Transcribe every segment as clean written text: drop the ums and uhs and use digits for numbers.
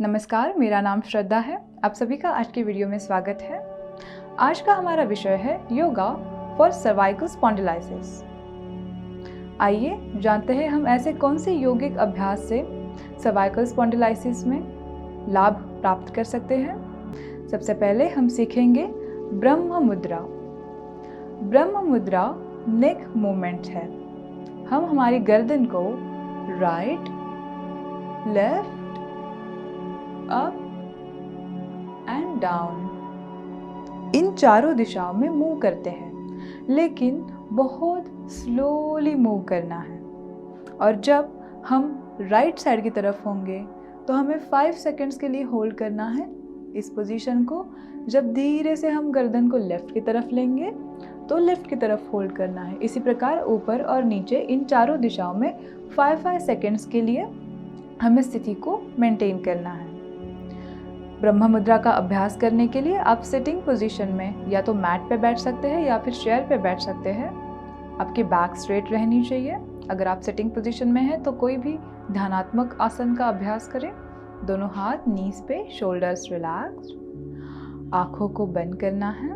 नमस्कार, मेरा नाम श्रद्धा है। आप सभी का आज की वीडियो में स्वागत है। आज का हमारा विषय है योगा फॉर सर्वाइकल स्पॉन्डिलाइसिस। आइए जानते हैं हम ऐसे कौन से यौगिक अभ्यास से सर्वाइकल स्पॉन्डिलाइसिस में लाभ प्राप्त कर सकते हैं। सबसे पहले हम सीखेंगे ब्रह्म मुद्रा। ब्रह्म मुद्रा नेक मूवमेंट है। हम हमारी गर्दन को right, left, up and down in चारों दिशाओं में मूव करते हैं, लेकिन बहुत स्लोली मूव करना है। और जब हम राइट साइड की तरफ होंगे तो हमें 5 सेकंड्स के लिए होल्ड करना है इस पोजीशन को। जब धीरे से हम गर्दन को लेफ्ट की तरफ लेंगे तो लेफ्ट की तरफ होल्ड करना है। इसी प्रकार ऊपर और नीचे इन चारों दिशाओं में 5 सेकंड्स के लिए हमें स्थिति को मेंटेन करना है। ब्रह्म मुद्रा का अभ्यास करने के लिए आप सिटिंग पोजीशन में या तो मैट पे बैठ सकते हैं या फिर चेयर पे बैठ सकते हैं। आपकी बैक स्ट्रेट रहनी चाहिए। अगर आप सिटिंग पोजीशन में हैं तो कोई भी ध्यानात्मक आसन का अभ्यास करें। दोनों हाथ नीज पे, शोल्डर्स रिलैक्स्ड। आंखों को बंद करना है।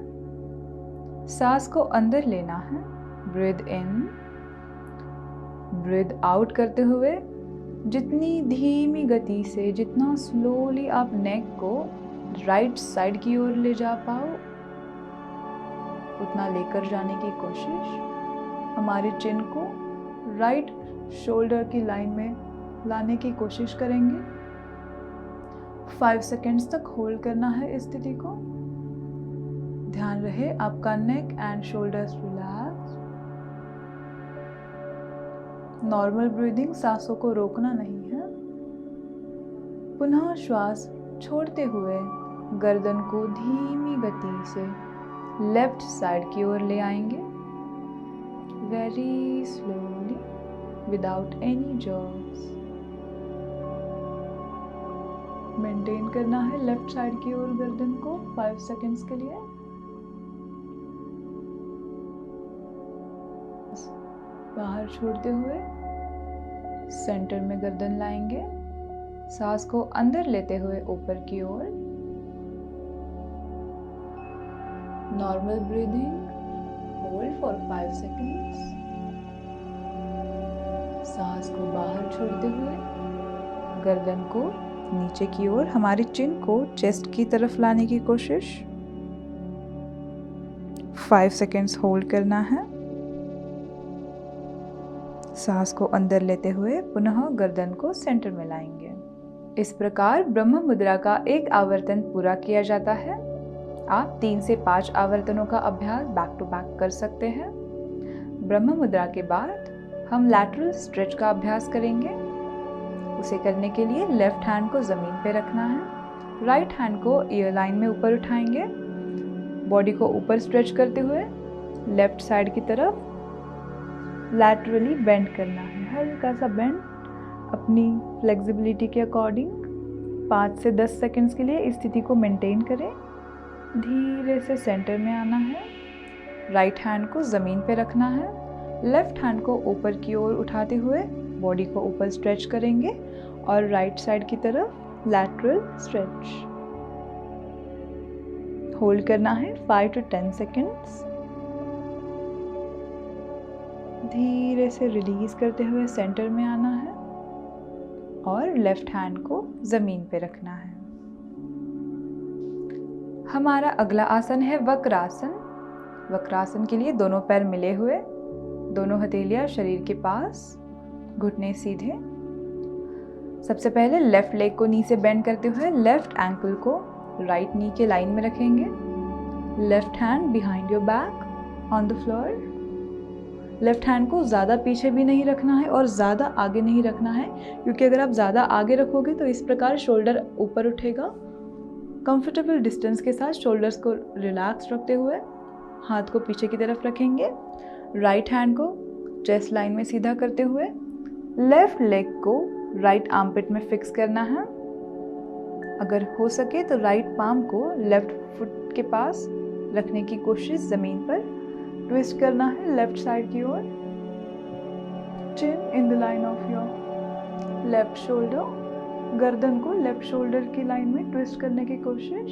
सांस को अंदर लेना है। ब्रीथ इन, ब्रीथ आउट करते हुए जितनी धीमी गति से, जितना स्लोली आप नेक को राइट साइड की ओर ले जा पाओ उतना लेकर जाने की कोशिश। हमारे चिन को राइट शोल्डर की लाइन में लाने की कोशिश करेंगे। 5 सेकंड्स तक होल्ड करना है इस स्थिति को। ध्यान रहे आपका neck and shoulders relax. Normal breathing, सांसों को रोकना नहीं है। पुनः श्वास छोड़ते हुए गर्दन को धीमी गति से लेफ्ट साइड की ओर ले आएंगे। Very slowly, without any jerks. Maintain करना है लेफ्ट साइड की ओर गर्दन को 5 सेकंड्स के लिए। बाहर छोड़ते हुए सेंटर में गर्दन लाएंगे। सांस को अंदर लेते हुए ऊपर की ओर। Normal breathing, hold for 5 seconds. सांस को बाहर छोड़ते हुए गर्दन को नीचे की ओर, हमारी चिन को चेस्ट की तरफ लाने की कोशिश। 5 सेकंड्स होल्ड करना है। सांस को अंदर लेते हुए पुनः गर्दन को सेंटर में लाएंगे। इस प्रकार ब्रह्म मुद्रा का एक आवर्तन पूरा किया जाता है। आप 3 से 5 आवर्तनों का अभ्यास बैक टू बैक कर सकते हैं। ब्रह्म मुद्रा के बाद हम लैटरल स्ट्रेच का अभ्यास करेंगे। उसे करने के लिए लेफ्ट हैंड को जमीन पे रखना है। राइट हैंड को ईयर लाइन में ऊपर उठाएंगे। बॉडी को ऊपर स्ट्रेच करते हुए लेफ्ट साइड की तरफ लैटरली बेंड करना है। हल्का सा बेंड अपनी फ्लेक्सिबिलिटी के अकॉर्डिंग 5 से 10 सेकंड्स के लिए इस स्थिति को मेंटेन करें। धीरे से सेंटर में आना है। राइट हैंड को ज़मीन पे रखना है। लेफ्ट हैंड को ऊपर की ओर उठाते हुए बॉडी को ऊपर स्ट्रेच करेंगे और राइट साइड की तरफ लैटरल स्ट्रेच। होल्ड करना है 5 to 10 सेकंड्स। धीरे से रिलीज करते हुए सेंटर में आना है और लेफ्ट हैंड को जमीन पे रखना है। हमारा अगला आसन है वक्रासन। वक्रासन के लिए दोनों पैर मिले हुए, दोनों हथेलियां शरीर के पास, घुटने सीधे। सबसे पहले लेफ्ट लेग को नी से बेंड करते हुए लेफ्ट एंकल को राइट नी के लाइन में रखेंगे। Left hand behind your back on the floor. Left hand को ज़्यादा पीछे भी नहीं रखना है और ज़्यादा आगे नहीं रखना है, क्योंकि अगर आप ज़्यादा आगे रखोगे तो इस प्रकार शोल्डर ऊपर उठेगा। कंफर्टेबल डिस्टेंस के साथ शोल्डर्स को रिलैक्स रखते हुए हाथ को पीछे की तरफ रखेंगे। राइट हैंड को चेस्ट लाइन में सीधा करते हुए लेफ्ट लेग को राइट आर्मपिट में फिक्स करना है। अगर हो सके तो राइट पाम को लेफ्ट फुट के पास रखने की कोशिश, ज़मीन पर ट्विस्ट करना है लेफ्ट साइड की ओर। Chin in the line of your left shoulder. गर्दन को लेफ्ट शोल्डर की लाइन में ट्विस्ट करने की कोशिश।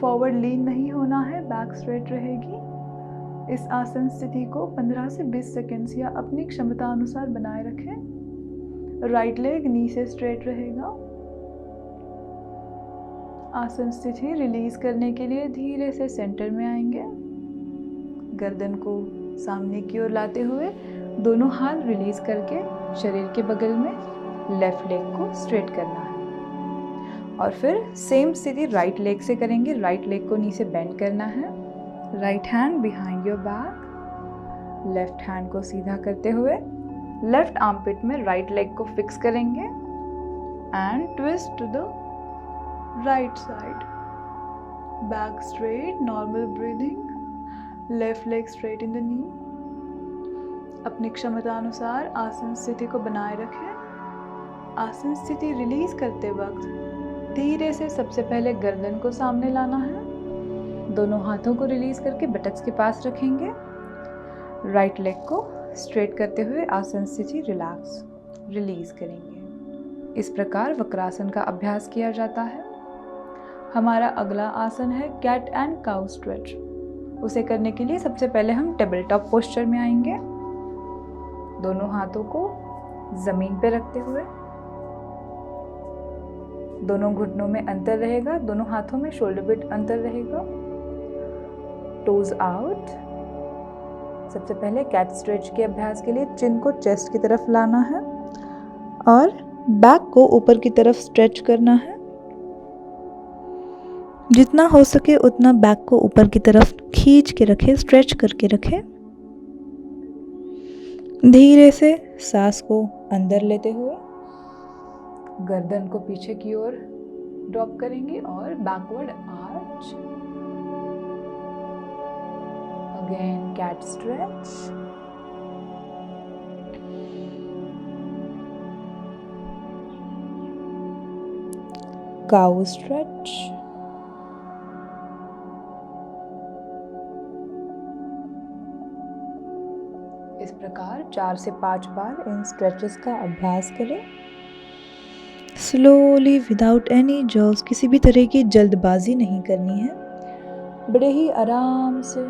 फॉरवर्ड लीन नहीं होना है, बैक स्ट्रेट रहेगी। इस आसन स्थिति को 15 से 20 सेकंड्स या अपनी क्षमता अनुसार बनाए रखें। राइट लेग नी से स्ट्रेट रहेगा। आसन स्थिति रिलीज करने के लिए धीरे से सेंटर में आएंगे। गर्दन को सामने की ओर लाते हुए दोनों हाथ रिलीज करके शरीर के बगल में लेफ्ट लेग को स्ट्रेट करना है। और फिर सेम स्थिति राइट लेग से करेंगे। राइट लेग को नी से बेंड करना है। Right hand behind your back, left hand को सीधा करते हुए लेफ्ट आर्मपिट में राइट लेग को फिक्स करेंगे and twist to the right side. Back straight, normal breathing, left leg straight in the knee. अपनी क्षमता अनुसार आसन स्थिति को बनाए रखें। आसन स्थिति रिलीज करते वक्त धीरे से सबसे पहले गर्दन को सामने लाना है। दोनों हाथों को रिलीज करके बटक्स के पास रखेंगे। राइट लेग को स्ट्रेट करते हुए आसन स्थिति रिलीज करेंगे। इस प्रकार वक्रासन का अभ्यास किया जाता है। हमारा अगला आसन है कैट एंड काउ स्ट्रेच। उसे करने के लिए सबसे पहले हम टेबल टॉप पोस्चर में आएंगे। दोनों हाथों को जमीन पे रखते हुए, दोनों घुटनों में अंतर रहेगा, दोनों हाथों में शोल्डर बिट अंतर रहेगा। Toes out. सबसे पहले कैट स्ट्रेच के अभ्यास के लिए चिन को चेस्ट की तरफ लाना है और बैक को ऊपर की तरफ स्ट्रेच करना है। जितना हो सके उतना बैक को ऊपर की तरफ खींच के रखें, स्ट्रेच करके रखें। धीरे से सांस को अंदर लेते हुए गर्दन को पीछे की ओर ड्रॉप करेंगे और backward arch. Again cat stretch. Cow stretch. इस प्रकार 4 से 5 बार इन स्ट्रेचेस का अभ्यास करें। स्लोली, विदाउट एनी जर्क्स, किसी भी तरह की जल्दबाजी नहीं करनी है। बड़े ही आराम से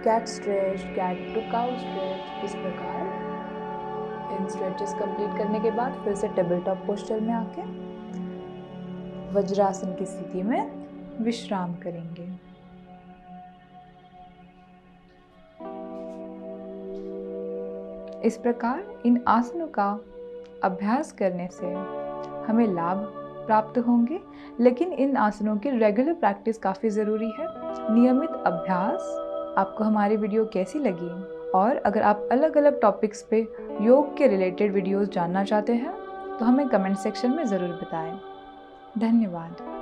cat stretch, cat to cow stretch. इस प्रकार इन स्ट्रेचेस कंप्लीट करने के बाद फिर से टेबल टॉप पोस्चर में आके वज्रासन की स्थिति में विश्राम करेंगे। इस प्रकार इन आसनों का अभ्यास करने से हमें लाभ प्राप्त होंगे, लेकिन इन आसनों की रेगुलर प्रैक्टिस काफ़ी ज़रूरी है। नियमित अभ्यास। आपको हमारी वीडियो कैसी लगी? और अगर आप अलग अलग टॉपिक्स पे योग के रिलेटेड वीडियोस जानना चाहते हैं तो हमें कमेंट सेक्शन में ज़रूर बताएं। धन्यवाद।